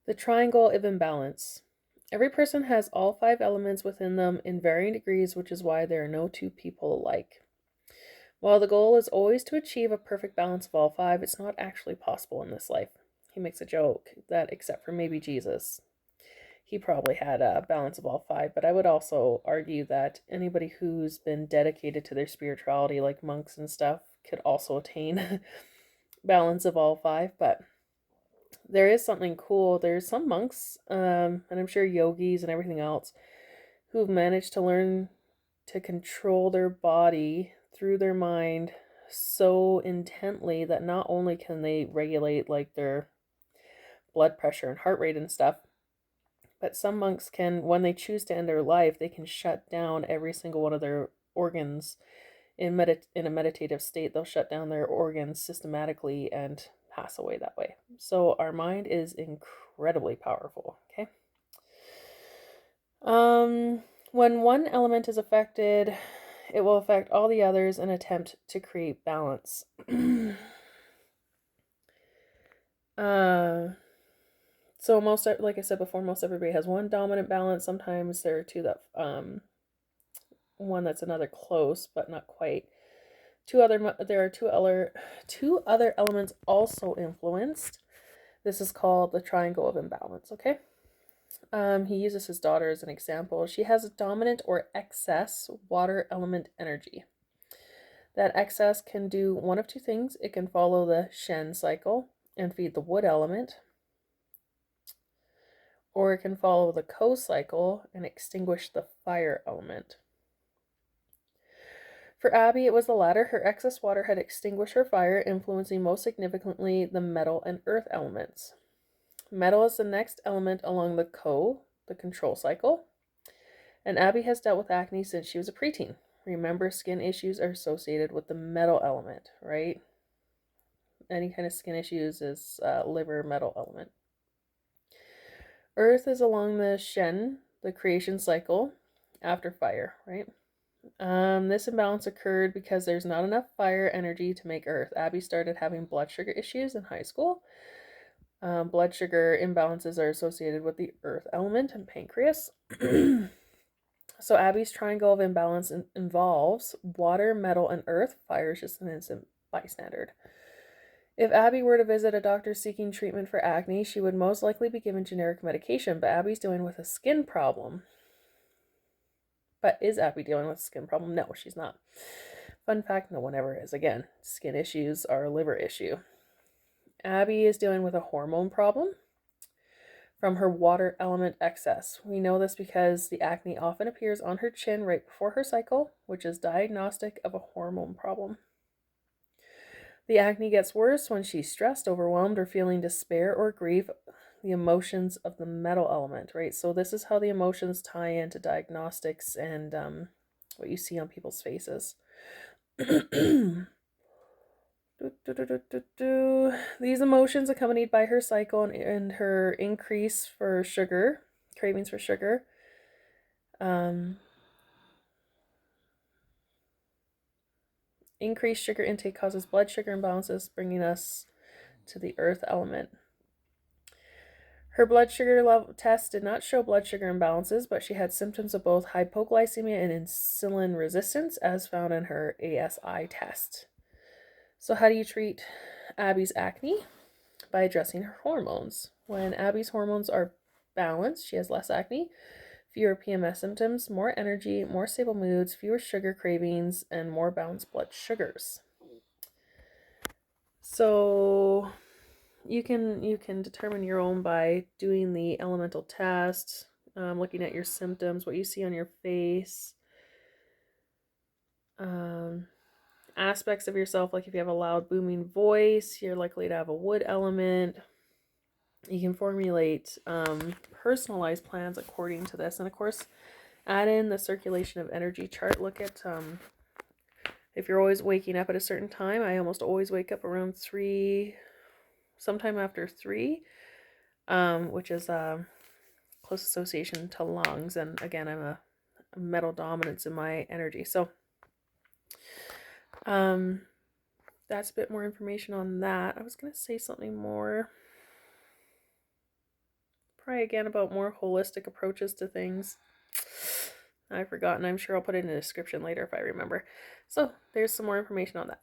The triangle of imbalance. Every person has all five elements within them in varying degrees, which is why there are no two people alike. While the goal is always to achieve a perfect balance of all five, it's not actually possible in this life. He makes a joke that, except for maybe Jesus, he probably had a balance of all five, but I would also argue that anybody who's been dedicated to their spirituality, like monks and stuff, could also attain balance of all five. But there is something cool. There's some monks, and I'm sure yogis and everything else, who've managed to learn to control their body through their mind so intently that not only can they regulate like their blood pressure and heart rate and stuff, but some monks can, when they choose to end their life, they can shut down every single one of their organs in a meditative state. They'll shut down their organs systematically and pass away that way. So our mind is incredibly powerful. Okay. When one element is affected, it will affect all the others and attempt to create balance. uh, so most, like I said before, most everybody has one dominant balance. Sometimes there are two that, one that's another close, but not quite. There are two other elements also influenced. This is called the triangle of imbalance. Okay. He uses his daughter as an example. She has a dominant or excess water element energy. That excess can do one of two things. It can follow the Shen cycle and feed the wood element, or it can follow the Ko cycle and extinguish the fire element. For Abby, it was the latter. Her excess water had extinguished her fire, influencing most significantly the metal and earth elements. Metal is the next element along the Ko, the control cycle, and Abby has dealt with acne since she was a preteen. Remember, skin issues are associated with the metal element, right? Any kind of skin issues is liver metal element. Earth is along the Shen, the creation cycle, after fire, right? This imbalance occurred because there's not enough fire energy to make Earth. Abby started having blood sugar issues in high school. Blood sugar imbalances are associated with the Earth element and pancreas. So Abby's triangle of imbalance involves water, metal, and earth. Fire is just an innocent bystander. If Abby were to visit a doctor seeking treatment for acne, she would most likely be given generic medication, but Abby's dealing with a skin problem. But is Abby dealing with a skin problem? No, she's not. Fun fact, no one ever is. Again, skin issues are a liver issue. Abby is dealing with a hormone problem from her water element excess. We know this because the acne often appears on her chin right before her cycle, which is diagnostic of a hormone problem. The acne gets worse when she's stressed, overwhelmed, or feeling despair or grief, the emotions of the metal element, right? So this is how the emotions tie into diagnostics and what you see on people's faces. These emotions, accompanied by her cycle and her increase for sugar, cravings for sugar, increased sugar intake causes blood sugar imbalances, bringing us to the earth element. Her blood sugar level test did not show blood sugar imbalances, but she had symptoms of both hypoglycemia and insulin resistance, as found in her ASI test. So, how do you treat Abby's acne? By addressing her hormones. When Abby's hormones are balanced, she has less acne, fewer PMS symptoms, more energy, more stable moods, fewer sugar cravings, and more balanced blood sugars. So you can determine your own by doing the elemental test, looking at your symptoms, what you see on your face, aspects of yourself, like if you have a loud booming voice, you're likely to have a wood element. You can formulate personalized plans according to this, and of course add in the circulation of energy chart. Look at if you're always waking up at a certain time. I almost always wake up around 3, sometime after 3, which is a close association to lungs, and again, I'm a metal dominance in my energy. So that's a bit more information on that. I was going to say something more. cry again about more holistic approaches to things. I've forgotten. I'm sure I'll put it in the description later if I remember. So there's some more information on that.